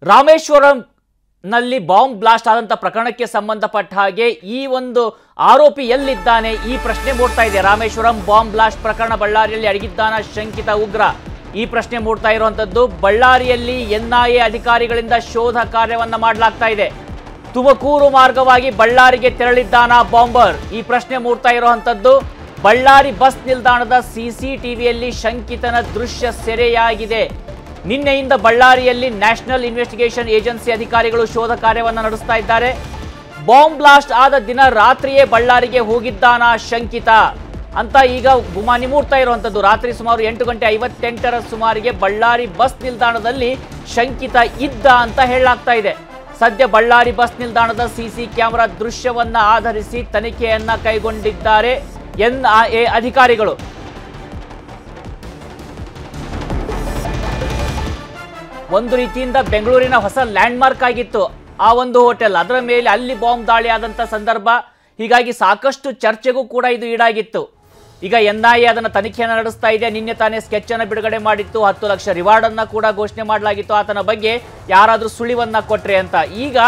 ರಾಮೇಶ್ವರಂನಲ್ಲಿ bomb blast ಆದಂತ ಪ್ರಕರಣಕ್ಕೆ ಸಂಬಂಧಪಟ್ಟ ಹಾಗೆ ಈ ಒಂದು ಆರೋಪಿ ಎಲ್ಲಿದ್ದಾನೆ ಈ ಪ್ರಶ್ನೆ ಮೂಡ್ತಾ ಇದೆ. ರಾಮೇಶ್ವರಂ ಬಾಂಬ್ ಬ್ಲಾಸ್ಟ್ ಪ್ರಕರಣ ಬಳ್ಳಾರಿಯಲ್ಲಿ ಅಡಗಿದ್ದಾನ ಶಂಕಿತ ಉಗ್ರ ಈ ಪ್ರಶ್ನೆ ಮೂಡ್ತಾ ಇರುವಂತದ್ದು. ಬಳ್ಳಾರಿಯಲ್ಲಿ ಎನ್ಐಎ ಅಧಿಕಾರಿಗಳಿಂದ ಶೋಧ ಕಾರ್ಯವನ್ನ ಮಾಡಲಾಗ್ತಾ ಇದೆ. ತುಮಕೂರು ಮಾರ್ಗವಾಗಿ ಬಳ್ಳಾರಿಗೆ ತೆರಳಿದ್ದಾನ ಬಾಂಬರ್ ಈ ಪ್ರಶ್ನೆ ಮೂಡ್ತಾ ಇರುವಂತದ್ದು. ಬಳ್ಳಾರಿ ಬಸ್ ನಿಲ್ದಾಣದ ಸಿಸಿಟಿವಿಯಲ್ಲಿ ಶಂಕಿತನ ದೃಶ್ಯ ಸೆರೆಯಾಗಿದೆ. ನಿನ್ನೆಯಿಂದ ಬಳ್ಳಾರಿಯಲ್ಲಿ ನ್ಯಾಷನಲ್ ಇನ್ವೆಸ್ಟಿಗೇಷನ್ ಏಜೆನ್ಸಿ ಅಧಿಕಾರಿಗಳು ಶೋಧ ಕಾರ್ಯವನ್ನು ನಡೆಸ್ತಾ ಇದ್ದಾರೆ. ಬಾಂಬ್ ಬ್ಲಾಸ್ಟ್ ಆದ ದಿನ ರಾತ್ರಿಯೇ ಬಳ್ಳಾರಿಗೆ ಹೋಗಿದ್ದಾನ ಶಂಕಿತ ಅಂತ ಈಗ ಗುಮಾನಿ ಮೂಡ್ತಾ ಇರುವಂತದ್ದು. ರಾತ್ರಿ ಸುಮಾರು 8:58 ಸುಮಾರಿಗೆ ಬಳ್ಳಾರಿ ಬಸ್ ನಿಲ್ದಾಣದಲ್ಲಿ ಶಂಕಿತ ಇದ್ದ ಅಂತ ಹೇಳಲಾಗ್ತಾ ಇದೆ. ಸದ್ಯ ಬಳ್ಳಾರಿ ಬಸ್ ನಿಲ್ದಾಣದ ಸಿಸಿ ಕ್ಯಾಮೆರಾ ದೃಶ್ಯವನ್ನ ಆಧರಿಸಿ ತನಿಖೆಯನ್ನ ಕೈಗೊಂಡಿದ್ದಾರೆ ಎನ್ಐಎ ಅಧಿಕಾರಿಗಳು. ಒಂದು ರೀತಿಯಿಂದ ಬೆಂಗಳೂರಿನ ಹೊಸ ಲ್ಯಾಂಡ್ ಮಾರ್ಕ್ ಆಗಿತ್ತು ಆ ಒಂದು ಹೋಟೆಲ್. ಅದರ ಮೇಲೆ ಅಲ್ಲಿ ಬಾಂಬ್ ದಾಳಿ ಆದಂತ ಸಂದರ್ಭ, ಹೀಗಾಗಿ ಸಾಕಷ್ಟು ಚರ್ಚೆಗೂ ಕೂಡ ಇದು ಈಡಾಗಿತ್ತು. ಈಗ ಎನ್ಐಎ ಅದನ್ನು ತನಿಖೆಯನ್ನು ನಡೆಸ್ತಾ ಇದೆ. ನಿನ್ನೆ ತಾನೇ ಸ್ಕೆಚ್ ಅನ್ನು ಬಿಡುಗಡೆ ಮಾಡಿತ್ತು. 10 ಲಕ್ಷ ರಿವಾರ್ಡ್ ಅನ್ನ ಕೂಡ ಘೋಷಣೆ ಮಾಡಲಾಗಿತ್ತು ಆತನ ಬಗ್ಗೆ ಯಾರಾದ್ರೂ ಸುಳಿವನ್ನ ಕೊಟ್ರೆ ಅಂತ. ಈಗ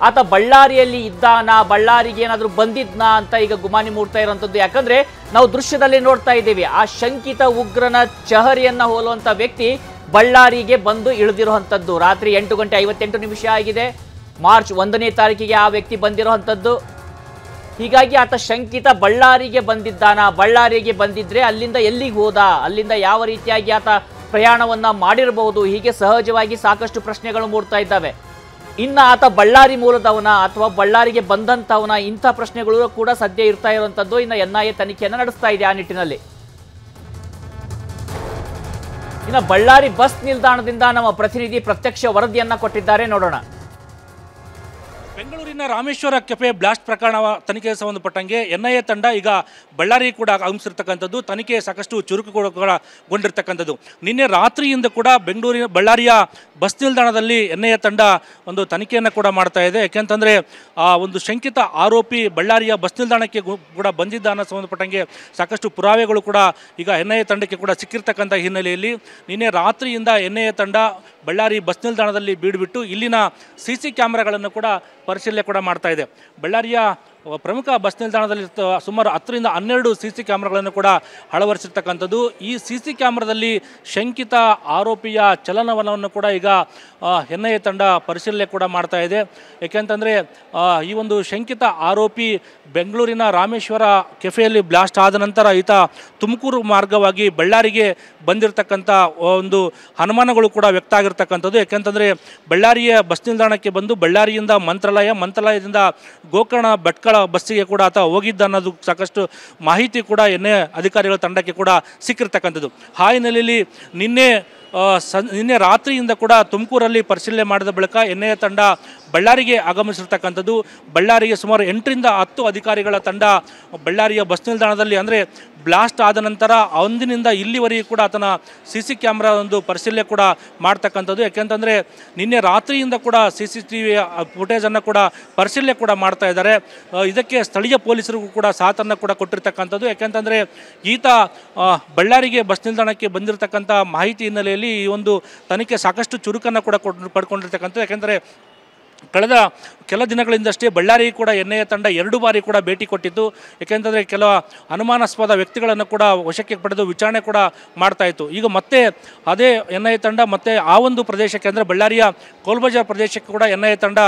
ಆತ ಬಳ್ಳಾರಿಯಲ್ಲಿ ಇದ್ದಾನ, ಬಳ್ಳಾರಿಗೆ ಏನಾದ್ರೂ ಬಂದಿದ್ನಾ ಅಂತ ಈಗ ಗುಮಾನಿ ಮೂಡ್ತಾ ಇರುವಂತದ್ದು. ಯಾಕಂದ್ರೆ ನಾವು ದೃಶ್ಯದಲ್ಲಿ ನೋಡ್ತಾ ಇದ್ದೀವಿ, ಆ ಶಂಕಿತ ಉಗ್ರನ ಚಹರಿಯನ್ನ ಹೋಲುವಂತ ವ್ಯಕ್ತಿ ಬಳ್ಳಾರಿಗೆ ಬಂದು ಇಳಿದಿರುವಂತದ್ದು. ರಾತ್ರಿ 8:58 ಆಗಿದೆ. ಮಾರ್ಚ್ 1ನೇ ತಾರೀಕಿಗೆ ಆ ವ್ಯಕ್ತಿ ಬಂದಿರುವಂತದ್ದು. ಹೀಗಾಗಿ ಆತ ಶಂಕಿತ ಬಳ್ಳಾರಿಗೆ ಬಂದಿದ್ದಾನ. ಬಳ್ಳಾರಿಗೆ ಬಂದಿದ್ರೆ ಅಲ್ಲಿಂದ ಎಲ್ಲಿಗೆ ಹೋದ, ಅಲ್ಲಿಂದ ಯಾವ ರೀತಿಯಾಗಿ ಆತ ಪ್ರಯಾಣವನ್ನ ಮಾಡಿರಬಹುದು, ಹೀಗೆ ಸಹಜವಾಗಿ ಸಾಕಷ್ಟು ಪ್ರಶ್ನೆಗಳು ಮೂಡ್ತಾ ಇದ್ದಾವೆ. ಇನ್ನು ಆತ ಬಳ್ಳಾರಿ ಮೂಲದವನ ಅಥವಾ ಬಳ್ಳಾರಿಗೆ ಬಂದಂತವನ, ಇಂಥ ಪ್ರಶ್ನೆಗಳು ಕೂಡ ಸದ್ಯ ಇರ್ತಾ ಇರುವಂತದ್ದು. ಇನ್ನು ಎನ್ಐಎ ತನಿಖೆಯನ್ನು ನಡೆಸ್ತಾ ಇದೆ ಆ ನಿಟ್ಟಿನಲ್ಲಿ. ಇನ್ನು ಬಳ್ಳಾರಿ ಬಸ್ ನಿಲ್ದಾಣದಿಂದ ನಮ್ಮ ಪ್ರತಿನಿಧಿ ಪ್ರತ್ಯಕ್ಷ ವರದಿಯನ್ನ ಕೊಟ್ಟಿದ್ದಾರೆ, ನೋಡೋಣ. ಬೆಂಗಳೂರಿನ ರಾಮೇಶ್ವರ ಕೆಫೆ ಬ್ಲಾಸ್ಟ್ ಪ್ರಕರಣ ತನಿಖೆಗೆ ಸಂಬಂಧಪಟ್ಟಂಗೆ ಎನ್ಐಎ ತಂಡ ಈಗ ಬಳ್ಳಾರಿ ಕೂಡ ಆಗಮಿಸಿರ್ತಕ್ಕಂಥದ್ದು. ತನಿಖೆ ಸಾಕಷ್ಟು ಚುರುಕುಗೊಂಡಿರ್ತಕ್ಕಂಥದ್ದು. ನಿನ್ನೆ ರಾತ್ರಿಯಿಂದ ಕೂಡ ಬಳ್ಳಾರಿಯ ಬಸ್ ನಿಲ್ದಾಣದಲ್ಲಿ ಎನ್ಐಎ ತಂಡ ಒಂದು ತನಿಖೆಯನ್ನು ಕೂಡ ಮಾಡ್ತಾ ಇದೆ. ಯಾಕೆಂತಂದರೆ ಒಂದು ಶಂಕಿತ ಆರೋಪಿ ಬಳ್ಳಾರಿಯ ಬಸ್ ನಿಲ್ದಾಣಕ್ಕೆ ಕೂಡ ಬಂದಿದ್ದ ಅನ್ನೋ ಸಂಬಂಧಪಟ್ಟಂಗೆ ಸಾಕಷ್ಟು ಪುರಾವೆಗಳು ಕೂಡ ಈಗ ಎನ್ಐಎ ತಂಡಕ್ಕೆ ಕೂಡ ಸಿಕ್ಕಿರ್ತಕ್ಕಂಥ ಹಿನ್ನೆಲೆಯಲ್ಲಿ ನಿನ್ನೆ ರಾತ್ರಿಯಿಂದ ಎನ್ಐಎ ತಂಡ ಬಳ್ಳಾರಿ ಬಸ್ ನಿಲ್ದಾಣದಲ್ಲಿ ಬೀಡುಬಿಟ್ಟು ಇಲ್ಲಿನ ಸಿಸಿ ಕ್ಯಾಮೆರಾಗಳನ್ನು ಕೂಡ ಪರಿಶೀಲನೆ ಕೂಡ ಮಾಡ್ತಾ ಇದೆ. ಬಳ್ಳಾರಿಯ ಪ್ರಮುಖ ಬಸ್ ನಿಲ್ದಾಣದಲ್ಲಿ ಸುಮಾರು 10ರಿಂದ 12 ಸಿಸಿ ಕ್ಯಾಮ್ರಾಗಳನ್ನು ಕೂಡ ಅಳವಡಿಸಿರ್ತಕ್ಕಂಥದ್ದು. ಈ ಸಿಸಿ ಕ್ಯಾಮ್ರಾದಲ್ಲಿ ಶಂಕಿತ ಆರೋಪಿಯ ಚಲನವಲನವನ್ನು ಕೂಡ ಈಗ ಎನ್ಐಎ ತಂಡ ಪರಿಶೀಲನೆ ಕೂಡ ಮಾಡ್ತಾ ಇದೆ. ಏಕೆಂತಂದರೆ ಈ ಒಂದು ಶಂಕಿತ ಆರೋಪಿ ಬೆಂಗಳೂರಿನ ರಾಮೇಶ್ವರ ಕೆಫೆಯಲ್ಲಿ ಬ್ಲಾಸ್ಟ್ ಆದ ನಂತರ ಈತ ತುಮಕೂರು ಮಾರ್ಗವಾಗಿ ಬಳ್ಳಾರಿಗೆ ಬಂದಿರತಕ್ಕಂಥ ಒಂದು ಅನುಮಾನಗಳು ಕೂಡ ವ್ಯಕ್ತ ಆಗಿರ್ತಕ್ಕಂಥದ್ದು. ಯಾಕೆಂತಂದರೆ ಬಳ್ಳಾರಿಯ ಬಸ್ ನಿಲ್ದಾಣಕ್ಕೆ ಬಂದು ಬಳ್ಳಾರಿಯಿಂದ ಮಂತ್ರಾಲಯದಿಂದ ಗೋಕರ್ಣ ಭಟ್ಕಳ ಬಸ್ಸಿಗೆ ಕೂಡ ಆತ ಹೋಗಿದ್ದ ಅನ್ನೋದು ಸಾಕಷ್ಟು ಮಾಹಿತಿ ಕೂಡ ಎನ್ಐಎ ಅಧಿಕಾರಿಗಳ ತಂಡಕ್ಕೆ ಕೂಡ ಸಿಕ್ಕಿರ್ತಕ್ಕಂಥದ್ದು. ಆ ಹಿನ್ನೆಲೆಯಲ್ಲಿ ನಿನ್ನೆ ರಾತ್ರಿಯಿಂದ ಕೂಡ ತುಮಕೂರಲ್ಲಿ ಪರಿಶೀಲನೆ ಮಾಡಿದ ಬಳಿಕ ಎನ್ಐಎ ತಂಡ ಬಳ್ಳಾರಿಗೆ ಆಗಮಿಸಿರ್ತಕ್ಕಂಥದ್ದು. ಬಳ್ಳಾರಿಗೆ ಸುಮಾರು 8ರಿಂದ 10 ಅಧಿಕಾರಿಗಳ ತಂಡ ಬಳ್ಳಾರಿಯ ಬಸ್ ನಿಲ್ದಾಣದಲ್ಲಿ, ಅಂದರೆ ಬ್ಲಾಸ್ಟ್ ಆದ ನಂತರ ಅಂದಿನಿಂದ ಇಲ್ಲಿವರೆಗೂ ಕೂಡ ಆತನ ಸಿಸಿ ಕ್ಯಾಮ್ರಾ ಒಂದು ಪರಿಶೀಲನೆ ಕೂಡ ಮಾಡ್ತಕ್ಕಂಥದ್ದು. ಯಾಕೆಂತಂದರೆ ನಿನ್ನೆ ರಾತ್ರಿಯಿಂದ ಕೂಡ CCTV ಫುಟೇಜನ್ನು ಕೂಡ ಪರಿಶೀಲನೆ ಕೂಡ ಮಾಡ್ತಾ ಇದ್ದಾರೆ. ಇದಕ್ಕೆ ಸ್ಥಳೀಯ ಪೊಲೀಸರಿಗೂ ಕೂಡ ಸಾಥನ್ನು ಕೂಡ ಕೊಟ್ಟಿರ್ತಕ್ಕಂಥದ್ದು. ಯಾಕೆಂತಂದರೆ ಈತ ಬಳ್ಳಾರಿಗೆ ಬಸ್ ನಿಲ್ದಾಣಕ್ಕೆ ಬಂದಿರತಕ್ಕಂಥ ಮಾಹಿತಿ ಹಿನ್ನೆಲೆಯಲ್ಲಿ ಈ ಒಂದು ತನಿಖೆ ಸಾಕಷ್ಟು ಚುರುಕನ್ನು ಕೂಡ ಪಡ್ಕೊಂಡಿರ್ತಕ್ಕಂಥದ್ದು. ಯಾಕೆಂದರೆ ಕಳೆದ ಕೆಲ ದಿನಗಳಿಂದಷ್ಟೇ ಬಳ್ಳಾರಿಗೆ ಕೂಡ ಎನ್ಐಎ ತಂಡ 2 ಬಾರಿ ಕೂಡ ಭೇಟಿ ಕೊಟ್ಟಿತ್ತು. ಏಕೆಂತಂದರೆ ಕೆಲವು ಅನುಮಾನಾಸ್ಪದ ವ್ಯಕ್ತಿಗಳನ್ನು ಕೂಡ ವಶಕ್ಕೆ ಪಡೆದು ವಿಚಾರಣೆ ಕೂಡ ಮಾಡ್ತಾ ಇತ್ತು. ಈಗ ಮತ್ತೆ ಅದೇ ಎನ್ಐಎ ತಂಡ ಮತ್ತೆ ಆ ಒಂದು ಪ್ರದೇಶಕ್ಕೆ, ಅಂದರೆ ಬಳ್ಳಾರಿಯ ಕೋಲ್ಬಜಾರ್ ಪ್ರದೇಶಕ್ಕೆ ಕೂಡ ಎನ್ಐಎ ತಂಡ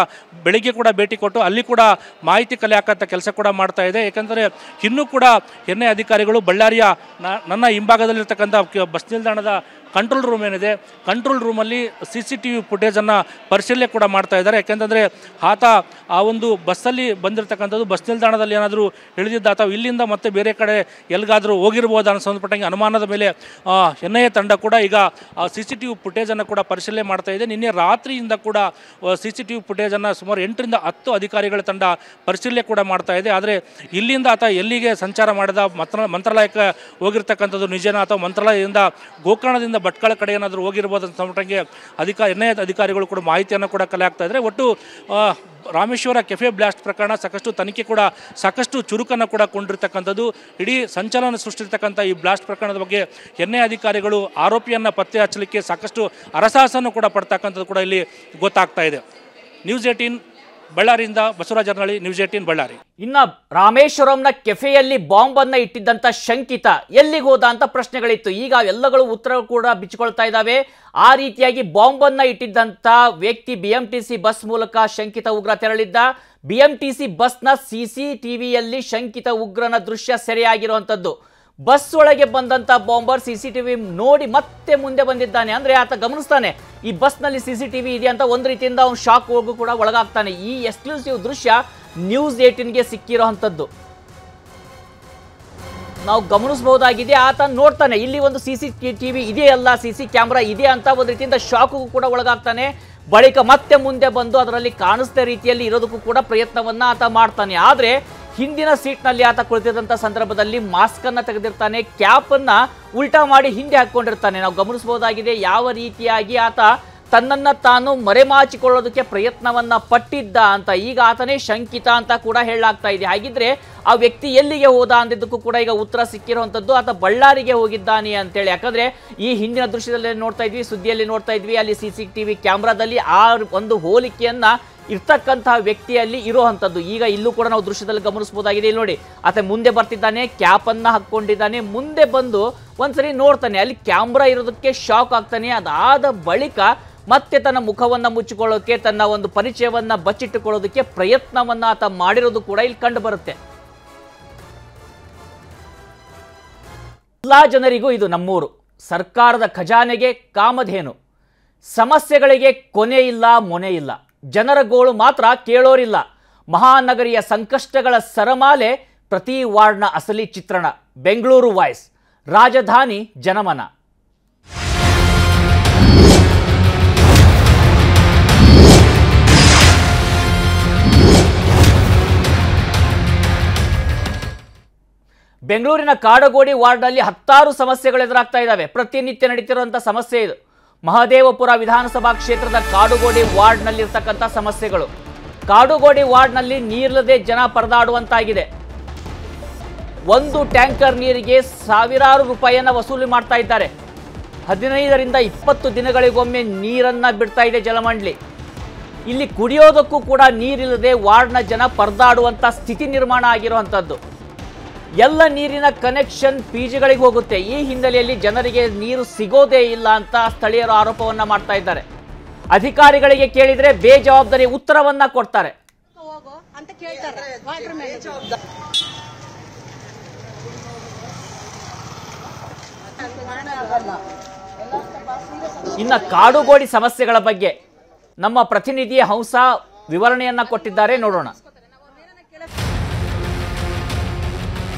ಬೆಳಿಗ್ಗೆ ಕೂಡ ಭೇಟಿ ಕೊಟ್ಟು ಅಲ್ಲಿ ಕೂಡ ಮಾಹಿತಿ ಕಲೆ ಹಾಕಂಥ ಕೆಲಸ ಕೂಡ ಮಾಡ್ತಾ ಇದೆ. ಏಕೆಂದರೆ ಇನ್ನೂ ಕೂಡ ಎನ್ಐಎ ಅಧಿಕಾರಿಗಳು ಬಳ್ಳಾರಿಯ ನನ್ನ ಹಿಂಭಾಗದಲ್ಲಿರ್ತಕ್ಕಂಥ ಬಸ್ ನಿಲ್ದಾಣದ ಕಂಟ್ರೋಲ್ ರೂಮ್ ಏನಿದೆ, ಕಂಟ್ರೋಲ್ ರೂಮಲ್ಲಿ CCTV ಫುಟೇಜನ್ನು ಪರಿಶೀಲನೆ ಕೂಡ ಮಾಡ್ತಾ ಇದ್ದಾರೆ. ಯಾಕೆಂತಂದರೆ ಆತ ಆ ಒಂದು ಬಸ್ಸಲ್ಲಿ ಬಂದಿರತಕ್ಕಂಥದ್ದು ಬಸ್ ನಿಲ್ದಾಣದಲ್ಲಿ ಏನಾದರೂ ಇಳಿದಿದ್ದ ಅಥವಾ ಇಲ್ಲಿಂದ ಮತ್ತೆ ಬೇರೆ ಕಡೆ ಎಲ್ಲಿಗಾದರೂ ಹೋಗಿರ್ಬೋದು ಅನ್ನೋ ಸಂಬಂಧಪಟ್ಟಂಗೆ ಅನುಮಾನದ ಮೇಲೆ ಎನ್ಐಎ ತಂಡ ಕೂಡ ಈಗ CCTV ಫುಟೇಜನ್ನು ಕೂಡ ಪರಿಶೀಲನೆ ಮಾಡ್ತಾ ಇದೆ. ನಿನ್ನೆ ರಾತ್ರಿಯಿಂದ ಕೂಡ CCTV ಫುಟೇಜನ್ನು ಸುಮಾರು 8ರಿಂದ 10 ಅಧಿಕಾರಿಗಳ ತಂಡ ಪರಿಶೀಲನೆ ಕೂಡ ಮಾಡ್ತಾ ಇದೆ. ಆದರೆ ಇಲ್ಲಿಂದ ಆತ ಎಲ್ಲಿಗೆ ಸಂಚಾರ ಮಾಡಿದ, ಮಂತ್ರಾಲಯಕ್ಕೆ ಹೋಗಿರ್ತಕ್ಕಂಥದ್ದು ನಿಜನಾ ಅಥವಾ ಮಂತ್ರಾಲಯದಿಂದ ಗೋಕರ್ಣದಿಂದ ಕಡೆಯಿಂದ ಭಟ್ಕಳ ಕಡೆ ಏನಾದರೂ ಹೋಗಿರ್ಬೋದು ಅಂತ ಮಟ್ಟಿಗೆ ಎನ್ಐಎ ಅಧಿಕಾರಿಗಳು ಕೂಡ ಮಾಹಿತಿಯನ್ನು ಕೂಡ ಕಲೆ ಆಗ್ತಾ ಇದ್ದಾರೆ. ಒಟ್ಟು ರಾಮೇಶ್ವರ ಕೆಫೆ ಬ್ಲಾಸ್ಟ್ ಪ್ರಕರಣ ಸಾಕಷ್ಟು ತನಿಖೆ ಕೂಡ ಸಾಕಷ್ಟು ಚುರುಕನ್ನು ಕೂಡ ಕೊಂಡಿರ್ತಕ್ಕಂಥದ್ದು. ಇಡೀ ಸಂಚಲನ ಸೃಷ್ಟಿರ್ತಕ್ಕಂಥ ಈ ಬ್ಲಾಸ್ಟ್ ಪ್ರಕರಣದ ಬಗ್ಗೆ ಎನ್ಐಎ ಅಧಿಕಾರಿಗಳು ಆರೋಪಿಯನ್ನು ಪತ್ತೆ ಹಚ್ಚಲಿಕ್ಕೆ ಸಾಕಷ್ಟು ಹರಸಾಹಸನ್ನು ಕೂಡ ಪಡ್ತಕ್ಕಂಥದ್ದು ಕೂಡ ಇಲ್ಲಿ ಗೊತ್ತಾಗ್ತಾ ಇದೆ. ನ್ಯೂಸ್ 18 ಬಳ್ಳಾರಿಯಿಂದ ಬಸವರಾಜ ಅರನಳ್ಳಿ, ನ್ಯೂಸ್ 18 ಬಳ್ಳಾರಿ. ಇನ್ನ ರಾಮೇಶ್ವರಂನ ಕೆಫೆಯಲ್ಲಿ ಬಾಂಬ್ ಅನ್ನ ಇಟ್ಟಿದ್ದಂತ ಶಂಕಿತ ಎಲ್ಲಿಗೆ ಹೋದ ಅಂತ ಪ್ರಶ್ನೆಗಳಿತ್ತು. ಈಗ ಎಲ್ಲಗಳು ಉತ್ತರ ಕೂಡ ಬಿಚ್ಚಿಕೊಳ್ತಾ ಇದ್ದಾವೆ. ಆ ರೀತಿಯಾಗಿ ಬಾಂಬ್ ಅನ್ನ ಇಟ್ಟಿದ್ದಂತ ವ್ಯಕ್ತಿ BMTC ಬಸ್ ಮೂಲಕ ಶಂಕಿತ ಉಗ್ರ ತೆರಳಿದ್ದ. BMTC ಬಸ್ನ CCTVಯಲ್ಲಿ ಶಂಕಿತ ಉಗ್ರನ ದೃಶ್ಯ ಸೆರೆಯಾಗಿರುವಂತದ್ದು. ಬಸ್ ಒಳಗೆ ಬಂದಂತ ಬಾಂಬರ್ CCTV ನೋಡಿ ಮತ್ತೆ ಮುಂದೆ ಬಂದಿದ್ದಾನೆ. ಅಂದ್ರೆ ಆತ ಗಮನಿಸ್ತಾನೆ ಈ ಬಸ್ನಲ್ಲಿ CCTV ಇದೆ ಅಂತ. ಒಂದು ರೀತಿಯಿಂದ ಅವನು ಶಾಕ್ ಹೋಗು ಕೂಡ ಒಳಗಾಗ್ತಾನೆ. ಈ ಎಕ್ಸ್ಕ್ಲೂಸಿವ್ ದೃಶ್ಯ ನ್ಯೂಸ್ 18ಗೆ ಸಿಕ್ಕಿರೋಂಥದ್ದು ನಾವು ಗಮನಿಸಬಹುದಾಗಿದೆ. ಆತ ನೋಡ್ತಾನೆ ಇಲ್ಲಿ ಒಂದು CCTV ಇದೆಯಲ್ಲ, CC ಕ್ಯಾಮ್ರಾ ಇದೆ ಅಂತ ಒಂದು ರೀತಿಯಿಂದ ಶಾಕ್ಗೂ ಕೂಡ ಒಳಗಾಗ್ತಾನೆ. ಬಳಿಕ ಮತ್ತೆ ಮುಂದೆ ಬಂದು ಅದರಲ್ಲಿ ಕಾಣಿಸ್ದ ರೀತಿಯಲ್ಲಿ ಇರೋದಕ್ಕೂ ಕೂಡ ಪ್ರಯತ್ನವನ್ನ ಆತ ಮಾಡ್ತಾನೆ. ಆದ್ರೆ ಹಿಂದಿನ ಸೀಟ್ನಲ್ಲಿ ಆತ ಕುಳಿತಿದ್ದಂಥ ಸಂದರ್ಭದಲ್ಲಿ ಮಾಸ್ಕ್ ಅನ್ನ ತೆಗೆದಿರ್ತಾನೆ, ಕ್ಯಾಪ್ ಅನ್ನ ಉಲ್ಟಾ ಮಾಡಿ ಹಿಂದೆ ಹಾಕೊಂಡಿರ್ತಾನೆ. ನಾವು ಗಮನಿಸಬಹುದಾಗಿದೆ ಯಾವ ರೀತಿಯಾಗಿ ಆತ ತನ್ನನ್ನ ತಾನು ಮರೆಮಾಚಿಕೊಳ್ಳೋದಕ್ಕೆ ಪ್ರಯತ್ನವನ್ನ ಪಟ್ಟಿದ್ದ ಅಂತ. ಈಗ ಆತನೇ ಶಂಕಿತ ಅಂತ ಕೂಡ ಹೇಳಲಾಗ್ತಾ ಇದೆ. ಹಾಗಿದ್ರೆ ಆ ವ್ಯಕ್ತಿ ಎಲ್ಲಿಗೆ ಹೋದ ಅಂದಿದ್ದಕ್ಕೂ ಕೂಡ ಈಗ ಉತ್ತರ ಸಿಕ್ಕಿರುವಂಥದ್ದು. ಆತ ಬಳ್ಳಾರಿಗೆ ಹೋಗಿದ್ದಾನೆ ಅಂತೇಳಿ. ಯಾಕಂದ್ರೆ ಈ ಹಿಂದಿನ ದೃಶ್ಯದಲ್ಲಿ ನೋಡ್ತಾ ಇದ್ವಿ, ಸುದ್ದಿಯಲ್ಲಿ ನೋಡ್ತಾ ಇದ್ವಿ, ಅಲ್ಲಿ CCTV ಕ್ಯಾಮ್ರಾದಲ್ಲಿ ಆ ಒಂದು ಹೋಲಿಕೆಯನ್ನ ಇರ್ತಕ್ಕಂತಹ ವ್ಯಕ್ತಿಯಲ್ಲಿ ಇರುವಂಥದ್ದು. ಈಗ ಇಲ್ಲೂ ಕೂಡ ನಾವು ದೃಶ್ಯದಲ್ಲಿ ಗಮನಿಸಬಹುದಾಗಿದೆ. ಇಲ್ಲಿ ನೋಡಿ, ಆತ ಮುಂದೆ ಬರ್ತಿದ್ದಾನೆ, ಕ್ಯಾಪ್ ಅನ್ನ ಹಾಕೊಂಡಿದ್ದಾನೆ, ಮುಂದೆ ಬಂದು ಒಂದ್ಸರಿ ನೋಡ್ತಾನೆ, ಅಲ್ಲಿ ಕ್ಯಾಮ್ರಾ ಇರೋದಕ್ಕೆ ಶಾಕ್ ಆಗ್ತಾನೆ. ಅದಾದ ಬಳಿಕ ಮತ್ತೆ ತನ್ನ ಮುಖವನ್ನ ಮುಚ್ಚಿಕೊಳ್ಳೋಕೆ, ತನ್ನ ಒಂದು ಪರಿಚಯವನ್ನ ಬಚ್ಚಿಟ್ಟುಕೊಳ್ಳೋದಕ್ಕೆ ಪ್ರಯತ್ನವನ್ನ ಆತ ಮಾಡಿರೋದು ಕೂಡ ಇಲ್ಲಿ ಕಂಡು ಬರುತ್ತೆ. ಎಲ್ಲಾ ಜನರಿಗೂ ಇದು ನಮ್ಮೂರು. ಸರ್ಕಾರದ ಖಜಾನೆಗೆ ಕಾಮಧೇನು. ಸಮಸ್ಯೆಗಳಿಗೆ ಕೊನೆ ಇಲ್ಲ, ಮೊನೆ ಇಲ್ಲ. ಜನರ ಗೋಳು ಮಾತ್ರ ಕೇಳೋರಿಲ್ಲ. ಮಹಾನಗರಿಯ ಸಂಕಷ್ಟಗಳ ಸರಮಾಲೆ, ಪ್ರತಿ ವಾರ್ಡ್ನ ಅಸಲಿ ಚಿತ್ರಣ. ಬೆಂಗಳೂರು ವಾಯ್ಸ್, ರಾಜಧಾನಿ ಜನಮನ. ಬೆಂಗಳೂರಿನ ಕಾಡಗೋಡಿ ವಾರ್ಡ್ನಲ್ಲಿ 10 ಸಮಸ್ಯೆಗಳು ಎದುರಾಗ್ತಾ ಇದ್ದಾವೆ. ಪ್ರತಿನಿತ್ಯ ನಡೀತಿರುವಂತಹ ಸಮಸ್ಯೆ ಇದು. ಮಹದೇವಪುರ ವಿಧಾನಸಭಾ ಕ್ಷೇತ್ರದ ಕಾಡುಗೋಡಿ ವಾರ್ಡ್ನಲ್ಲಿರ್ತಕ್ಕಂಥ ಸಮಸ್ಯೆಗಳು. ಕಾಡುಗೋಡಿ ವಾರ್ಡ್ನಲ್ಲಿ ನೀರಿಲ್ಲದೆ ಜನ ಪರದಾಡುವಂತಾಗಿದೆ. ಒಂದು ಟ್ಯಾಂಕರ್ ನೀರಿಗೆ ಸಾವಿರಾರು ರೂಪಾಯಿಯನ್ನು ವಸೂಲಿ ಮಾಡ್ತಾ ಇದ್ದಾರೆ. 15ರಿಂದ 20 ದಿನಗಳಿಗೊಮ್ಮೆ ನೀರನ್ನ ಬಿಡ್ತಾ ಇದೆ ಜಲಮಂಡಳಿ. ಇಲ್ಲಿ ಕುಡಿಯೋದಕ್ಕೂ ಕೂಡ ನೀರಿಲ್ಲದೆ ವಾರ್ಡ್ನ ಜನ ಪರದಾಡುವಂಥ ಸ್ಥಿತಿ ನಿರ್ಮಾಣ ಆಗಿರುವಂಥದ್ದು. ಎಲ್ಲ ನೀರಿನ ಕನೆಕ್ಷನ್ PGಗಳಿಗೆ ಹೋಗುತ್ತೆ. ಈ ಹಿನ್ನೆಲೆಯಲ್ಲಿ ಜನರಿಗೆ ನೀರು ಸಿಗೋದೇ ಇಲ್ಲ ಅಂತ ಸ್ಥಳೀಯರು ಆರೋಪವನ್ನ ಮಾಡ್ತಾ ಇದ್ದಾರೆ. ಅಧಿಕಾರಿಗಳಿಗೆ ಕೇಳಿದ್ರೆ ಬೇಜವಾಬ್ದಾರಿ ಉತ್ತರವನ್ನ ಕೊಡ್ತಾರೆ. ಇನ್ನ ಕಾಡುಗೋಡಿ ಸಮಸ್ಯೆಗಳ ಬಗ್ಗೆ ನಮ್ಮ ಪ್ರತಿನಿಧಿ ಹಂಸ ವಿವರಣೆಯನ್ನ ಕೊಟ್ಟಿದ್ದಾರೆ, ನೋಡೋಣ.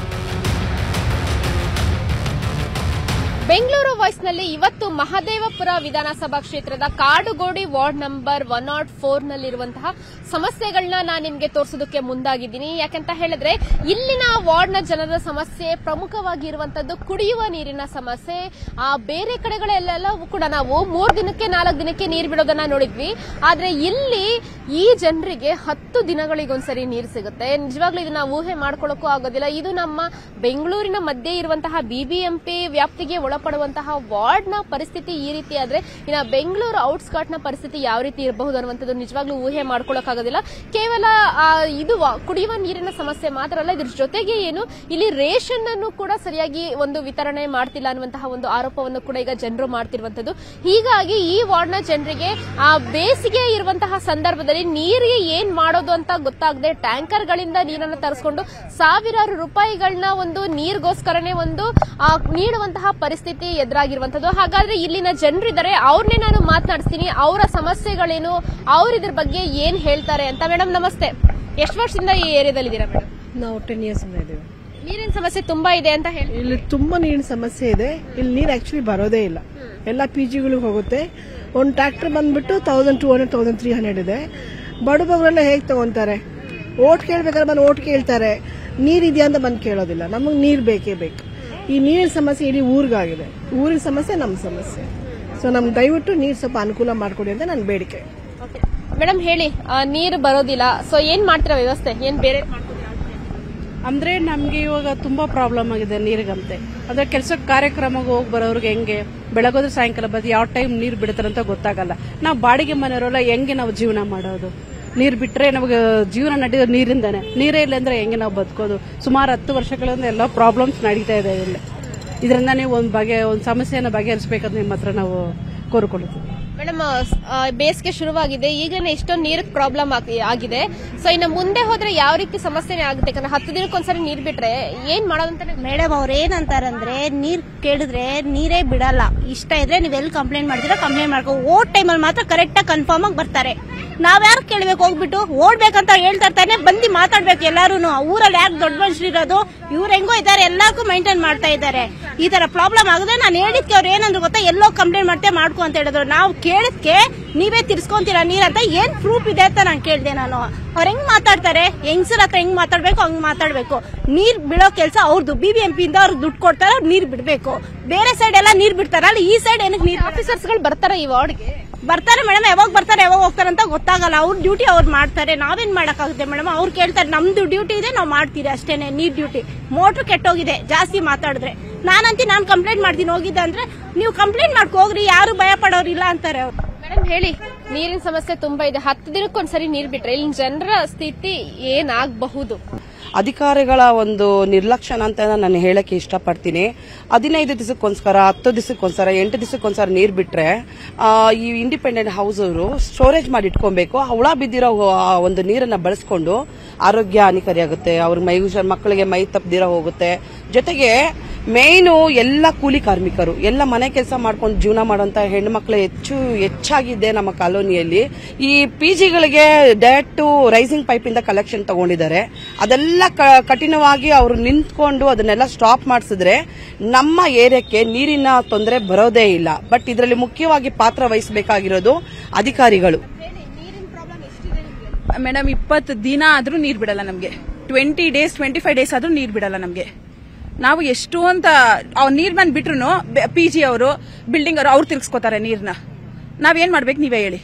ಬೆಂಗಳೂರು ವಾಯ್ಸ್ನಲ್ಲಿ ಇವತ್ತು ಮಹದೇವಪುರ ವಿಧಾನಸಭಾ ಕ್ಷೇತ್ರದ ಕಾಡುಗೋಡಿ ವಾರ್ಡ್ ನಂಬರ್ 104 ನಲ್ಲಿರುವಂತಹ ಸಮಸ್ಯೆಗಳನ್ನ ನಾನು ನಿಮಗೆ ತೋರಿಸೋದಕ್ಕೆ ಮುಂದಾಗಿದ್ದೀನಿ. ಯಾಕಂತ ಹೇಳಿದ್ರೆ ಇಲ್ಲಿನ ವಾರ್ಡ್ನ ಜನರ ಸಮಸ್ಯೆ ಪ್ರಮುಖವಾಗಿ ಇರುವಂತದ್ದು ಕುಡಿಯುವ ನೀರಿನ ಸಮಸ್ಯೆ. ಬೇರೆ ಕಡೆಗಳೆಲ್ಲವೂ ಕೂಡ ನಾವು 3 ದಿನಕ್ಕೆ 4 ದಿನಕ್ಕೆ ನೀರು ಬಿಡೋದನ್ನ ನೋಡಿದ್ವಿ. ಆದ್ರೆ ಇಲ್ಲಿ ಈ ಜನರಿಗೆ 10 ದಿನಗಳಿಗೊಂದ್ಸರಿ ನೀರು ಸಿಗುತ್ತೆ. ನಿಜವಾಗ್ಲೂ ಇದನ್ನ ಊಹೆ ಮಾಡ್ಕೊಳ್ಳೋಕ್ಕೂ ಆಗೋದಿಲ್ಲ. ಇದು ನಮ್ಮ ಬೆಂಗಳೂರಿನ ಮಧ್ಯೆ ಇರುವಂತಹ BBMP ವ್ಯಾಪ್ತಿಗೆ ಒಳಪಡುವಂತಹ ವಾರ್ಡ್ನ ಪರಿಸ್ಥಿತಿ ಈ ರೀತಿ ಆದ್ರೆ ಇನ್ನು ಬೆಂಗಳೂರು ಔಟ್ಸ್ಕರ್ಟ್ನ ಪರಿಸ್ಥಿತಿ ಯಾವ ರೀತಿ ಇರಬಹುದು ಅನ್ನುವಂಥದ್ದು ನಿಜವಾಗ್ಲೂ ಊಹೆ ಮಾಡ್ಕೊಳ್ಳೋಕ್ಕಾಗೋದಿಲ್ಲ. ಕೇವಲ ಇದು ಕುಡಿಯುವ ನೀರಿನ ಸಮಸ್ಯೆ ಮಾತ್ರ ಅಲ್ಲ, ಇದ್ರ ಜೊತೆಗೆ ಏನು ಇಲ್ಲಿ ರೇಷನ್ ಅನ್ನು ಕೂಡ ಸರಿಯಾಗಿ ಒಂದು ವಿತರಣೆ ಮಾಡ್ತಿಲ್ಲ ಅನ್ನುವಂತಹ ಒಂದು ಆರೋಪವನ್ನು ಕೂಡ ಈಗ ಜನರು ಮಾಡ್ತಿರುವಂತದ್ದು. ಹೀಗಾಗಿ ಈ ವಾರ್ಡ್ನ ಜನರಿಗೆ ಬೇಸಿಗೆ ಇರುವಂತಹ ಸಂದರ್ಭದಲ್ಲಿ ನೀರಿಗೆ ಏನ್ ಮಾಡೋದು ಅಂತ ಗೊತ್ತಾಗದೆ ಟ್ಯಾಂಕರ್ ಗಳಿಂದ ನೀರನ್ನು ತರಿಸಿಕೊಂಡು ಸಾವಿರಾರು ರೂಪಾಯಿಗಳನ್ನ ಒಂದು ನೀರಿಗೋಸ್ಕರನೇ ಒಂದು ನೀಡುವಂತಹ ಪರಿಸ್ಥಿತಿ ಎದುರಾಗಿರುವಂತದ್ದು. ಹಾಗಾದ್ರೆ ಇಲ್ಲಿನ ಜನರಿದ್ದಾರೆ, ಅವ್ರನ್ನೇ ನಾನು ಮಾತನಾಡಿಸ್ತೀನಿ. ಅವರ ಸಮಸ್ಯೆಗಳೇನು, ಅವ್ರ ಇದ್ರ ಬಗ್ಗೆ ಏನ್ ಹೇಳ್ತಾರೆ ಅಂತ. ಮೇಡಮ್ ನಮಸ್ತೆ, ಎಷ್ಟು ವರ್ಷದಿಂದ ಈ ಏರಿಯಾದಲ್ಲಿ ಇದ್ದೀರಾ ಮೇಡಮ್? ನಾವು 10 years ಇಂದ ಇದ್ದೀವಿ. ನೀರಿನ ಸಮಸ್ಯೆ ತುಂಬಾ ಇದೆ ಅಂತ ಹೇಳಿ. ಇಲ್ಲಿ ತುಂಬಾ ನೀರಿನ ಸಮಸ್ಯೆ ಇದೆ. ಇಲ್ಲಿ ನೀರು ಆಕ್ಚುಲಿ ಬರೋದೇ ಇಲ್ಲ. ಎಲ್ಲ PGಗಳಿಗೆ ಹೋಗುತ್ತೆ. ಒಂದು ಟ್ರ್ಯಾಕ್ಟರ್ ಬಂದ್ಬಿಟ್ಟು 1200 1300 ಇದೆ. ಬಡಬಗರೆಲ್ಲ ಹೇಗೆ ತಗೊಂತಾರೆ? ಓಟ್ ಕೇಳ್ಬೇಕಾದ್ರೆ ಬಂದು ಓಟ್ ಕೇಳ್ತಾರೆ, ನೀರಿದೆಯಾ ಅಂತ ಬಂದು ಕೇಳೋದಿಲ್ಲ. ನಮಗೆ ನೀರು ಬೇಕೇ ಬೇಕು. ಈ ನೀರಿನ ಸಮಸ್ಯೆ ಇಡೀ ಊರಿಗಾಗಿದೆ. ಊರಿನ ಸಮಸ್ಯೆ ನಮ್ಮ ಸಮಸ್ಯೆ. ಸೊ ನಮ್ಗೆ ದಯವಿಟ್ಟು ನೀರು ಸ್ವಲ್ಪ ಅನುಕೂಲ ಮಾಡಿಕೊಡಿ ಅಂತ ನನ್ನ ಬೇಡಿಕೆ. ಮೇಡಮ್ ಹೇಳಿ, ನೀರು ಬರೋದಿಲ್ಲ, ಸೊ ಏನ್ ಮಾಡ್ತೀರಾ ವ್ಯವಸ್ಥೆ? ಏನ್ ಬೇರೆ ಅಂದ್ರೆ ನಮ್ಗೆ ಇವಾಗ ತುಂಬಾ ಪ್ರಾಬ್ಲಮ್ ಆಗಿದೆ ನೀರಿಗಂತೆ. ಅಂದ್ರೆ ಕೆಲಸಕ್ಕೆ ಕಾರ್ಯಕ್ರಮಕ್ಕೆ ಹೋಗಿ ಬರೋರಿಗೆ ಹೆಂಗೆ ಬೆಳಗೋದ್ರೆ ಸಾಯಂಕಾಲ ಬಂದು ಯಾವ ಟೈಮ್ ನೀರು ಬಿಡ್ತಾರಂತ ಗೊತ್ತಾಗಲ್ಲ. ನಾವು ಬಾಡಿಗೆ ಮನೆಯವರೆಲ್ಲ ಹೆಂಗೆ ನಾವು ಜೀವನ ಮಾಡೋದು? ನೀರು ಬಿಟ್ರೆ ನಮಗೆ ಜೀವನ ನಡೆಯೋದು ನೀರಿಂದಾನೆ. ನೀರೇ ಇಲ್ಲ ಅಂದ್ರೆ ಹೆಂಗೆ ನಾವು ಬದುಕೋದು? ಸುಮಾರು 10 ವರ್ಷಗಳಿಂದ ಎಲ್ಲ ಪ್ರಾಬ್ಲಮ್ಸ್ ನಡೀತಾ ಇದೆ ಇಲ್ಲಿ. ಇದರಿಂದ ನೀವು ಒಂದು ಸಮಸ್ಯೆಯನ್ನು ಬಗೆಹರಿಸಬೇಕಂತ ನಿಮ್ಮ ಹತ್ರ ನಾವು ಕೋರಿಕೊಳ್ಳುತ್ತೀವಿ. ಮೇಡಮ್, ಬೇಸಿಗೆ ಶುರುವಾಗಿದೆ, ಈಗನೇ ಎಷ್ಟೊಂದು ನೀರಿಗೆ ಪ್ರಾಬ್ಲಮ್ ಆಗಿದೆ. ಸೊ ಇನ್ನು ಮುಂದೆ ಹೋದ್ರೆ ಯಾವ ರೀತಿ ಸಮಸ್ಯೆನೇ ಆಗುತ್ತೆ? ಯಾಕಂದ್ರೆ 10 ದಿನಕ್ಕೊಂದ್ಸರಿ ನೀರ್ ಬಿಟ್ರೆ ಏನ್ ಮಾಡೋದಂತ ಮೇಡಮ್ ಅವ್ರ ಏನಂತಾರಂದ್ರೆ, ನೀರ್ ಕೇಳಿದ್ರೆ ನೀರೇ ಬಿಡಲ್ಲ. ಇಷ್ಟ ಇದ್ರೆ ನೀವ್ ಎಲ್ಲಿ ಕಂಪ್ಲೇಂಟ್ ಮಾಡ್ತೀರಾ ಕಂಪ್ಲೇಂಟ್ ಮಾಡ್ಕೋ, ಓಟ್ ಟೈಮಲ್ಲಿ ಮಾತ್ರ ಕರೆಕ್ಟ್ ಆಗಿ ಕನ್ಫರ್ಮ್ ಆಗಿ ಬರ್ತಾರೆ. ನಾವ್ ಯಾರು ಕೇಳ್ಬೇಕು? ಹೋಗ್ಬಿಟ್ಟು ಓಡ್ಬೇಕಂತ ಹೇಳ್ತಾ ಇರ್ತಾನೆ, ಬಂದು ಮಾತಾಡ್ಬೇಕು ಎಲ್ಲಾರು. ಊರಲ್ಲಿ ಯಾರು ದೊಡ್ಡ ಮನುಷ್ಯರು ಇರೋದು? ಇವ್ರು ಹೆಂಗೋ ಇದ್ದಾರೆ, ಎಲ್ಲಾರ್ಗೂ ಮೈಂಟೈನ್ ಮಾಡ್ತಾ ಇದ್ದಾರೆ. ಈ ತರ ಪ್ರಾಬ್ಲಮ್ ಆಗಿದೆ. ನಾನು ಹೇಳಿದ್ಕೆ ಅವ್ರು ಏನಂದ್ರು ಗೊತ್ತಾ, ಎಲ್ಲೋ ಕಂಪ್ಲೇಂಟ್ ಮಾಡ್ಕೊ ಅಂತ ಹೇಳಿದ್ರು. ನಾವು ಕೇಳಿದ್ಕೆ ನೀವೇ ತಿರ್ಸ್ಕೊಂತೀರಾ ನೀರ್ ಅಂತ ಏನ್ ಪ್ರೂಫ್ ಇದೆ ಅಂತ ನಾನು ಕೇಳಿದೆ. ನಾನು ಅವ್ರ ಹೆಂಗ್ ಮಾತಾಡ್ತಾರೆ, ಹೆಂಗ್ಸರ ಹತ್ರ ಹೆಂಗ್ ಮಾತಾಡ್ಬೇಕು ಹಂಗ್ ಮಾತಾಡ್ಬೇಕು. ನೀರ್ ಬಿಡೋ ಕೆಲಸ ಅವ್ರದ್ದು. BBMP ಇಂದ ಅವ್ರು ದುಡ್ಡು ಕೊಡ್ತಾರೆ, ಅವ್ರು ನೀರ್ ಬಿಡ್ಬೇಕು. ಬೇರೆ ಸೈಡ್ ಎಲ್ಲ ನೀರ್ ಬಿಡ್ತಾರಲ್ಲ, ಈ ಸೈಡ್ ಏನಕ್ಕೆ ನೀರ್? ಆಫೀಸರ್ಸ್ ಗಳು ಬರ್ತಾರೆ ಈ ವಾರ್ಡ್ಗೆ? ಬರ್ತಾರೆ ಮೇಡಮ್, ಯಾವಾಗ ಬರ್ತಾರೆ ಯಾವಾಗ ಹೋಗ್ತಾರೆ ಅಂತ ಗೊತ್ತಾಗಲ್ಲ. ಅವ್ರ ಡ್ಯೂಟಿ ಅವ್ರು ಮಾಡ್ತಾರೆ, ನಾವೇನ್ ಮಾಡಕ್ಕಾಗುತ್ತೆ ಮೇಡಮ್? ಅವ್ರು ಕೇಳ್ತಾರೆ, ನಮ್ದು ಡ್ಯೂಟಿ ಇದೆ ನಾವು ಮಾಡ್ತೀರಿ ಅಷ್ಟೇನೆ. ನೀರ್ ಡ್ಯೂಟಿ. ಮೋಟ್ರ್ ಕೆಟ್ಟೋಗಿದೆ ಜಾಸ್ತಿ ಮಾತಾಡಿದ್ರೆ ನಾನು ಕಂಪ್ಲೇಂಟ್ ಮಾಡ್ತೀನಿ. ಹೋಗಿದ್ದೆ ಅಂದ್ರೆ ನೀವು ಕಂಪ್ಲೇಂಟ್ ಮಾಡ್ಕೊ ಹೋಗ್ರಿ, ಯಾರು ಭಯ ಪಡೋರಿಲ್ಲ ಅಂತಾರೆ ಅವ್ರು. ಮೇಡಮ್ ಹೇಳಿ, ನೀರಿನ ಸಮಸ್ಯೆ ತುಂಬಾ ಇದೆ. 10 ದಿನಕ್ಕೊಂದ್ಸರಿ ನೀರ್ ಬಿಟ್ರೆ ಇಲ್ಲಿ ಜನರ ಸ್ಥಿತಿ ಏನಾಗಬಹುದು? ಅಧಿಕಾರಿಗಳ ಒಂದು ನಿರ್ಲಕ್ಷ್ಯನ ಅಂತ ನಾನು ಹೇಳಕ್ಕೆ ಇಷ್ಟಪಡ್ತೀನಿ. 15 ದಿವಸಕ್ಕೊಂದ್ಸರ, 10 ದಿವಸಕ್ಕೊಂದ್ಸರ, 8 ದಿವಸಕ್ಕೊಂದ್ಸರ ನೀರ್ ಬಿಟ್ರೆ ಈ ಇಂಡಿಪೆಂಡೆಂಟ್ ಹೌಸ್ ಅವರು ಸ್ಟೋರೇಜ್ ಮಾಡಿ ಇಟ್ಕೊಬೇಕು. ಹುಳ ಬಿದ್ದಿರೋ ಒಂದು ನೀರನ್ನ ಬಳಸ್ಕೊಂಡು ಆರೋಗ್ಯ ಹಾನಿಕಾರಿಯಾಗುತ್ತೆ. ಅವ್ರ ಮಕ್ಕಳಿಗೆ ಮೈ ತಪ್ಪದಿರೋ ಹೋಗುತ್ತೆ. ಜೊತೆಗೆ ಮೇಯ್ನು ಎಲ್ಲ ಕೂಲಿ ಕಾರ್ಮಿಕರು, ಎಲ್ಲ ಮನೆ ಕೆಲಸ ಮಾಡ್ಕೊಂಡು ಜೀವನ ಮಾಡುವಂತ ಹೆಣ್ಣು ಮಕ್ಕಳು ಹೆಚ್ಚಾಗಿದೆ ನಮ್ಮ ಕಾಲೋನಿಯಲ್ಲಿ. ಈ PGಗಳಿಗೆ ಡೈರೆಕ್ಟ್ ರೈಸಿಂಗ್ ಪೈಪ್ ಇಂದ ಕಲೆಕ್ಷನ್ ತಗೊಂಡಿದ್ದಾರೆ. ಅದೆಲ್ಲ ಕಠಿಣವಾಗಿ ಅವರು ನಿಂತ್ಕೊಂಡು ಅದನ್ನೆಲ್ಲ ಸ್ಟಾಪ್ ಮಾಡಿಸಿದ್ರೆ ನಮ್ಮ ಏರಿಯಾಕ್ಕೆ ನೀರಿನ ತೊಂದರೆ ಬರೋದೇ ಇಲ್ಲ. ಬಟ್ ಇದರಲ್ಲಿ ಮುಖ್ಯವಾಗಿ ಪಾತ್ರ ವಹಿಸಬೇಕಾಗಿರೋದು ಅಧಿಕಾರಿಗಳು. ಮೇಡಮ್ 20 ದಿನ ಆದ್ರೂ ನೀರ್ ಬಿಡಲ್ಲ ನಮ್ಗೆ. 20 ಡೇಸ್ 25 ಡೇಸ್ ಆದ್ರೂ ನೀರ್ ಬಿಡಲ್ಲ ನಮ್ಗೆ. ನಾವು ಎಷ್ಟು ಅಂತ ನೀರ್ ಬಂದ್ ಬಿಟ್ರು PG ಅವರು, ಬಿಲ್ಡಿಂಗ್ ಅವ್ರು ತಿರ್ಗಿಸ್ಕೋತಾರೆ ನೀರ್ನ. ನಾವೇನ್ ಮಾಡ್ಬೇಕು ನೀವೇ ಹೇಳಿ?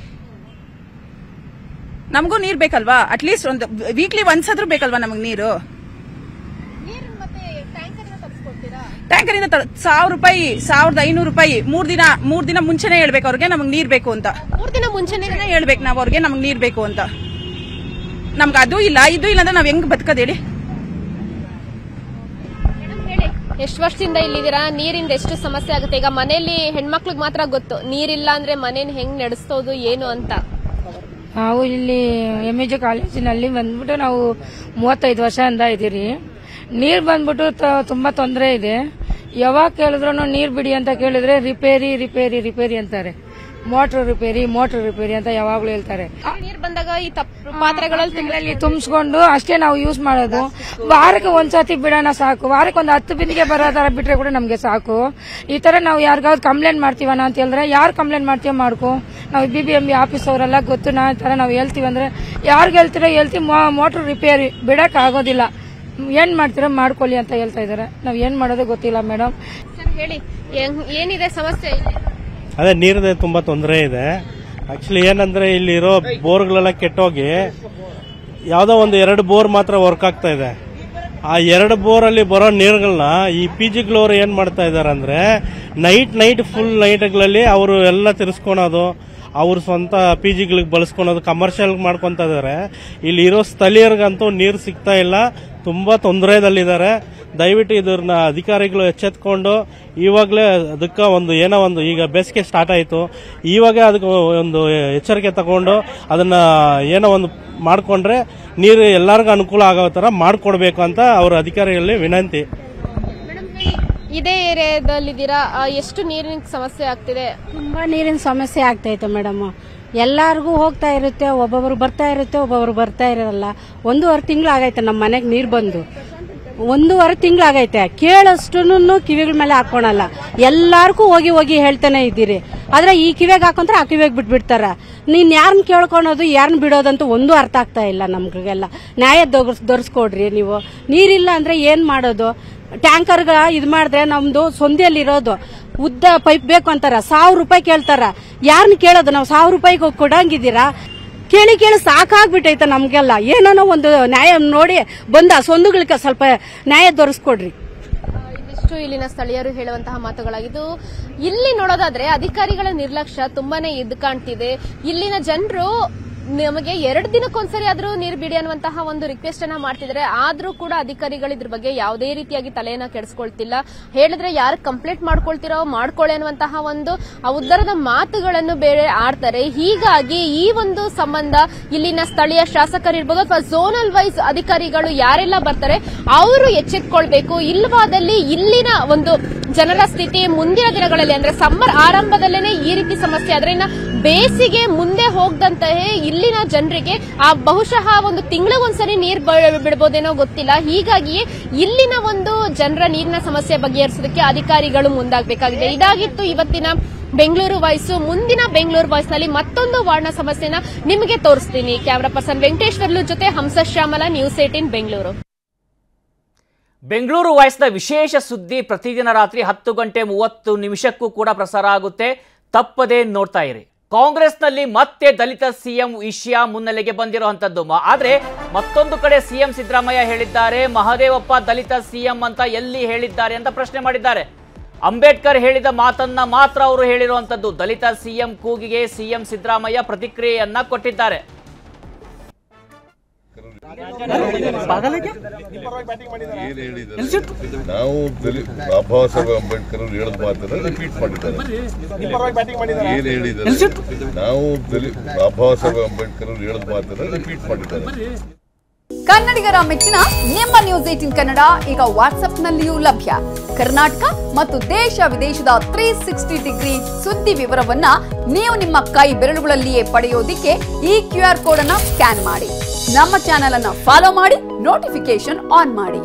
ನಮಗೂ ನೀರ್ ಬೇಕಲ್ವಾ? ಅಟ್ಲೀಸ್ಟ್ ಒಂದು ವೀಕ್ಲಿ ಒನ್ಸ್ ಆದ್ರೂ ಬೇಕಲ್ವಾ ನಮಗ್ ನೀರು? ಟ್ಯಾಂಕರ್ ಇಂದ 1000 ರೂಪಾಯಿ, 1500 ರೂಪಾಯಿ 3 ದಿನ ಮುಂಚೆನೆ ಹೇಳ್ಬೇಕು ಅವ್ರಿಗೆ ನಮಗ್ ನೀರ್ ಬೇಕು ಅಂತ. 3 ದಿನ ಮುಂಚೆನೆ ಹೇಳ್ಬೇಕು ನಾವು ಅವ್ರಿಗೆ ನಮಗ್ ನೀರ್ ಬೇಕು ಅಂತ. ನಮ್ಗೆ ಅದು ಇಲ್ಲ ಇದು ಇಲ್ಲ ಅಂದ್ರೆ ನಾವ್ ಹೆಂಗ್ ಬದುಕದ್ ಹೇಳಿ? ಎಷ್ಟು ವರ್ಷದಿಂದ ಇಲ್ಲಿದ್ದೀರಾ? ನೀರಿಂದ ಎಷ್ಟು ಸಮಸ್ಯೆ ಆಗುತ್ತೆ? ಈಗ ಮನೆಯಲ್ಲಿ ಹೆಣ್ಮಕ್ಳಿಗೆ ಮಾತ್ರ ಗೊತ್ತು ನೀರಿಲ್ಲ ಅಂದ್ರೆ ಮನೇನ ಹೆಂಗ್ ನಡೆಸೋದು ಏನು ಅಂತ. ನಾವು ಇಲ್ಲಿ MAG ಕಾಲೇಜಿನಲ್ಲಿ ಬಂದ್ಬಿಟ್ಟು ನಾವು 35 ವರ್ಷದಿಂದ ಇದೀರಿ. ನೀರ್ ಬಂದ್ಬಿಟ್ಟು ತುಂಬಾ ತೊಂದರೆ ಇದೆ. ಯಾವಾಗ ಕೇಳಿದ್ರು ನೀರ್ ಬಿಡಿ ಅಂತ ಕೇಳಿದ್ರೆ ರಿಪೇರಿ ಅಂತಾರೆ. ಮೋಟರ್ ರಿಪೇರಿ ಅಂತ ಯಾವಾಗ್ಲೂ ಹೇಳ್ತಾರೆ. ನೀರ್ ಬಂದಾಗ ಈ ಪಾತ್ರೆಗಳಲ್ಲಿ ತುಂಬಿಸ್ಕೊಂಡು ಅಷ್ಟೇ ನಾವು ಯೂಸ್ ಮಾಡೋದು. ವಾರಕ್ಕೆ ಒಂದ್ಸತಿ ಬಿಡೋಣ ಸಾಕು. ವಾರಕ್ಕೆ ಒಂದು 10 ಬಿಂದಿಗೆ ಬರೋ ತರ ಬಿಟ್ರೆ ಕೂಡ ನಮ್ಗೆ ಸಾಕು. ಈ ತರ ನಾವು ಯಾರಿಗಾದ್ರು ಕಂಪ್ಲೇಂಟ್ ಮಾಡ್ತೀವನ ಅಂತ ಹೇಳಿದ್ರೆ, ಯಾರು ಕಂಪ್ಲೇಂಟ್ ಮಾಡ್ತೀವ ಮಾಡ್ಕೊ, ನಾವು BBMP ಆಫೀಸ್ ಅವರೆಲ್ಲ ಗೊತ್ತು. ನಾ ತರ ನಾವು ಹೇಳ್ತೀವಿ ಅಂದ್ರೆ ಯಾರ್ಗೆ ಹೇಳ್ತೀವಿ ಮೋಟರ್ ರಿಪೇರಿ ಬಿಡಕ್ ಆಗೋದಿಲ್ಲ, ಏನ್ ಮಾಡ್ತೀರಾ ಮಾಡ್ಕೊಳ್ಳಿ ಅಂತ ಹೇಳ್ತಾ ಇದಾರೆ. ನಾವ್ ಏನ್ ಮಾಡೋದು ಗೊತ್ತಿಲ್ಲ ಮೇಡಮ್. ಹೇಳಿ, ಏನಿದೆ ಸಮಸ್ಯೆ? ಅದೇ ನೀರಿನ ತುಂಬಾ ತೊಂದರೆ ಇದೆ. ಆಕ್ಚುಲಿ ಏನಂದ್ರೆ ಇಲ್ಲಿರೋ ಬೋರ್ಗಳೆಲ್ಲ ಕೆಟ್ಟೋಗಿ ಯಾವ್ದೋ ಒಂದು 2 ಬೋರ್ ಮಾತ್ರ ವರ್ಕ್ ಆಗ್ತಾ ಇದೆ. ಆ 2 ಬೋರಲ್ಲಿ ಬರೋ ನೀರುಗಳನ್ನ ಈ PGಗಳವರು ಏನ್ ಮಾಡ್ತಾ ಇದಾರೆ ಅಂದ್ರೆ ನೈಟ್ ಫುಲ್ ನೈಟ್ಗಳಲ್ಲಿ ಅವರು ಎಲ್ಲ ತಿರ್ಸ್ಕೊಳೋದು, ಅವ್ರ ಸ್ವಂತ PGಗಳಿಗೆ ಬಳಸ್ಕೊಳೋದು, ಕಮರ್ಷಿಯಲ್ ಮಾಡ್ಕೊಂತ ಇದಾರೆ. ಇಲ್ಲಿ ಇರೋ ಸ್ಥಳೀಯರಿಗಂತೂ ನೀರು ಸಿಗ್ತಾ ಇಲ್ಲ, ತುಂಬಾ ತೊಂದರೆದಲ್ಲಿದ್ದಾರೆ. ದಯವಿಟ್ಟು ಇದನ್ನ ಅಧಿಕಾರಿಗಳು ಎಚ್ಚೆತ್ಕೊಂಡು ಇವಾಗಲೇ ಅದಕ್ಕೆ ಏನೋ ಒಂದು ಈಗ ಬೇಸಿಗೆ ಸ್ಟಾರ್ಟ್ ಆಯಿತು, ಇವಾಗ ಅದಕ್ಕೆ ಒಂದು ಎಚ್ಚರಿಕೆ ತಗೊಂಡು ಅದನ್ನ ಏನೋ ಒಂದು ಮಾಡಿಕೊಂಡ್ರೆ ನೀರು ಎಲ್ಲರಿಗೂ ಅನುಕೂಲ ಆಗೋ ಥರ ಮಾಡಿಕೊಡ್ಬೇಕು ಅಂತ ಅವ್ರ ಅಧಿಕಾರಿಗಳಲ್ಲಿ ವಿನಂತಿ. ಇದೇ ಏರಿಯಾದಲ್ಲಿದ್ದೀರಾ, ಎಷ್ಟು ನೀರಿನ ಸಮಸ್ಯೆ ಆಗ್ತಿದೆ? ತುಂಬಾ ನೀರಿನ ಸಮಸ್ಯೆ ಆಗ್ತೈತೆ ಮೇಡಮ್. ಎಲ್ಲಾರ್ಗೂ ಹೋಗ್ತಾ ಇರುತ್ತೆ, ಒಬ್ಬೊಬ್ರು ಬರ್ತಾ ಇರುತ್ತೆ, ಒಬ್ಬೊಬ್ರು ಬರ್ತಾ ಇರಲ್ಲ. 1.5 ತಿಂಗಳು ಆಗೈತೆ ನಮ್ಮ ಮನೆಗೆ ನೀರು ಬಂದು. 1.5 ತಿಂಗಳು ಆಗೈತೆ. ಕೇಳಷ್ಟು ಕಿವಿಗಳ ಮೇಲೆ ಹಾಕೋಣಲ್ಲ. ಎಲ್ಲಾರ್ಗೂ ಹೋಗಿ ಹೇಳ್ತಾನೆ ಇದ್ದೀರಿ. ಆದ್ರೆ ಈ ಕಿವಿಗೆ ಹಾಕೊಂಡ್ರೆ ಆ ಕಿವಿಗೆ ಬಿಟ್ಬಿಡ್ತಾರ. ನೀನ್ ಯಾರನ್ನ ಕೇಳ್ಕೊಳೋದು ಯಾರನ್ನ ಬಿಡೋದಂತ ಒಂದು ಅರ್ಥ ಆಗ್ತಾ ಇಲ್ಲ ನಮ್ಗೆಲ್ಲ. ನ್ಯಾಯ ದೊರಸ್ಕೊಡ್ರಿ ನೀವು. ನೀರಿಲ್ಲ ಅಂದ್ರೆ ಏನ್ ಮಾಡೋದು? ಟ್ಯಾಂಕರ್ಗ ಇದು ಮಾಡಿದ್ರೆ ನಮ್ದು ಸೊಂದಿಯಲ್ಲಿರೋದು ಉದ್ದ ಪೈಪ್ ಬೇಕು ಅಂತಾರ, 1000 ರೂಪಾಯಿ ಕೇಳ್ತಾರ. ಯಾರನ್ನ ಕೇಳೋದು ನಾವು? 1000 ರೂಪಾಯಿಗೆ ಕೊಡಂಗಿದ್ದೀರಾ? ಕೇಳಿ ಸಾಕಾಗ್ಬಿಟ್ಟೈತೆ ನಮ್ಗೆಲ್ಲ. ಏನೋ ಒಂದು ನ್ಯಾಯ ನೋಡಿ ಬಂದ ಸೊಂದುಗಳಿಗೆ ಸ್ವಲ್ಪ ನ್ಯಾಯ ದೊರಸ್ಕೊಡ್ರಿ. ಇದಿಷ್ಟು ಇಲ್ಲಿನ ಸ್ಥಳೀಯರು ಹೇಳುವಂತಹ ಮಾತುಗಳಾಗಿದ್ದು. ಇಲ್ಲಿ ನೋಡೋದಾದ್ರೆ ಅಧಿಕಾರಿಗಳ ನಿರ್ಲಕ್ಷ್ಯ ತುಂಬಾನೇ ಎದ್ದು ಕಾಣ್ತಿದೆ. ಇಲ್ಲಿನ ಜನರು ನಮಗೆ 2 ದಿನಕ್ಕೊಂದ್ಸರಿ ಆದ್ರೂ ನೀರು ಬಿಡಿ ಅನ್ನುವಂತಹ ಒಂದು ರಿಕ್ವೆಸ್ಟ್ ಅನ್ನ ಮಾಡ್ತಿದ್ದಾರೆ. ಆದ್ರೂ ಕೂಡ ಅಧಿಕಾರಿಗಳು ಇದ್ರ ಬಗ್ಗೆ ಯಾವುದೇ ರೀತಿಯಾಗಿ ತಲೆಯನ್ನ ಕೆಡಿಸ್ಕೊಳ್ತಿಲ್ಲ. ಹೇಳಿದ್ರೆ ಯಾರು ಕಂಪ್ಲೇಂಟ್ ಮಾಡ್ಕೊಳ್ತಿರೋ ಮಾಡ್ಕೊಳ್ಳಿ ಅನ್ನುವಂತಹ ಒಂದು ಉದ್ದರದ ಮಾತುಗಳನ್ನು ಬೇರೆ ಆಡ್ತಾರೆ. ಹೀಗಾಗಿ ಈ ಒಂದು ಸಂಬಂಧ ಇಲ್ಲಿನ ಸ್ಥಳೀಯ ಶಾಸಕರಿರ್ಬೋದು ಅಥವಾ ಝೋನಲ್ ವೈಸ್ ಅಧಿಕಾರಿಗಳು ಯಾರೆಲ್ಲ ಬರ್ತಾರೆ ಅವರು ಎಚ್ಚೆತ್ಕೊಳ್ಬೇಕು. ಇಲ್ಲವಾದಲ್ಲಿ ಇಲ್ಲಿನ ಒಂದು ಜನರ ಸ್ಥಿತಿ ಮುಂದಿನ ದಿನಗಳಲ್ಲಿ ಅಂದ್ರೆ ಸಮ್ಮರ್ ಆರಂಭದಲ್ಲೇನೆ ಈ ರೀತಿ ಸಮಸ್ಯೆ ಆದ್ರೆ ಇನ್ನ ಬೇಸಿಗೆ ಮುಂದೆ ಹೋಗದಂತೆಯೇ ಇಲ್ಲಿನ ಜನರಿಗೆ ಬಹುಶಃ ಒಂದು ತಿಂಗಳಿಗೊಂದ್ಸರಿ ನೀರು ಬಿಡಬಹುದೇನೋ ಗೊತ್ತಿಲ್ಲ. ಹೀಗಾಗಿಯೇ ಇಲ್ಲಿನ ಒಂದು ಜನರ ನೀರಿನ ಸಮಸ್ಯೆ ಬಗೆಹರಿಸೋದಕ್ಕೆ ಅಧಿಕಾರಿಗಳು ಮುಂದಾಗಬೇಕಾಗಿದೆ. ಇದಾಗಿತ್ತು ಇವತ್ತಿನ ಬೆಂಗಳೂರು ವಾಯ್ಸ್. ಮುಂದಿನ ಬೆಂಗಳೂರು ವಾಯ್ಸ್ ನಲ್ಲಿ ಮತ್ತೊಂದು ವಾರ್ಡ್ನ ಸಮಸ್ಯೆನ ನಿಮಗೆ ತೋರಿಸ್ತೀನಿ. ಕ್ಯಾಮರಾ ಪರ್ಸನ್ ವೆಂಕಟೇಶ್ ವರ್ಲು ಜೊತೆ ಹಂಸ ಶ್ಯಾಮಲ, ನ್ಯೂಸ್ 18 ಬೆಂಗಳೂರು. ಬೆಂಗಳೂರು ವಾಯ್ಸ್ನ ವಿಶೇಷ ಸುದ್ದಿ ಪ್ರತಿದಿನ ರಾತ್ರಿ 10:30 ಕೂಡ ಪ್ರಸಾರ ಆಗುತ್ತೆ. ತಪ್ಪದೇ ನೋಡ್ತಾ ಇರಿ. ಕಾಂಗ್ರೆಸ್ನಲ್ಲಿ ಮತ್ತೆ ದಲಿತ ಸಿಎಂ ವಿಷಯ ಮುನ್ನೆಲೆಗೆ ಬಂದಿರುವಂತದ್ದು. ಆದ್ರೆ ಮತ್ತೊಂದು ಕಡೆ ಸಿಎಂ ಸಿದ್ದರಾಮಯ್ಯ ಹೇಳಿದ್ದಾರೆ, ಮಹದೇವಪ್ಪ ದಲಿತ ಸಿಎಂ ಅಂತ ಎಲ್ಲಿ ಹೇಳಿದ್ದಾರೆ ಅಂತ ಪ್ರಶ್ನೆ ಮಾಡಿದ್ದಾರೆ. ಅಂಬೇಡ್ಕರ್ ಹೇಳಿದ ಮಾತನ್ನ ಮಾತ್ರ ಅವರು ಹೇಳಿರುವಂತದ್ದು. ದಲಿತ ಸಿಎಂ ಕೂಗಿಗೆ ಸಿಎಂ ಸಿದ್ದರಾಮಯ್ಯ ಪ್ರತಿಕ್ರಿಯೆಯನ್ನ ಕೊಟ್ಟಿದ್ದಾರೆ. ನಾವು ಬಾಬಾ ಸಾಹೇಬ್ ಅಂಬೇಡ್ಕರ್ ಅವರು ಹೇಳಿದ ಮಾತನ್ನ ರಿಪೀಟ್ ಮಾಡಿದ್ದಾರೆ. ಏನ್ ಹೇಳಿದ್ದಾರೆ? ನಾವು ಬಾಬಾ ಸಾಹೇಬ್ ಅಂಬೇಡ್ಕರ್ ಅವರು ಹೇಳಿದ ಮಾತನ್ನ ರಿಪೀಟ್ ಮಾಡಿದ್ದಾರೆ. ಕನ್ನಡಿಗರ ಮೆಚ್ಚಿನ ನಿಮ್ಮ ನ್ಯೂಸ್ 18 ಕನ್ನಡ ಈಗ ವಾಟ್ಸ್ಆಪ್ನಲ್ಲಿಯೂ ಲಭ್ಯ. ಕರ್ನಾಟಕ ಮತ್ತು ದೇಶ ವಿದೇಶದ 360 ಡಿಗ್ರಿ ಸುದ್ದಿ ವಿವರವನ್ನ ನೀವು ನಿಮ್ಮ ಕೈ ಬೆರಳುಗಳಲ್ಲಿಯೇ ಪಡೆಯೋದಿಕ್ಕೆ ಈ QR ಕೋಡ್ ಅನ್ನ ಸ್ಕ್ಯಾನ್ ಮಾಡಿ. ನಮ್ಮ ಚಾನೆಲ್ ಅನ್ನ ಫಾಲೋ ಮಾಡಿ, ನೋಟಿಫಿಕೇಶನ್ ಆನ್ ಮಾಡಿ.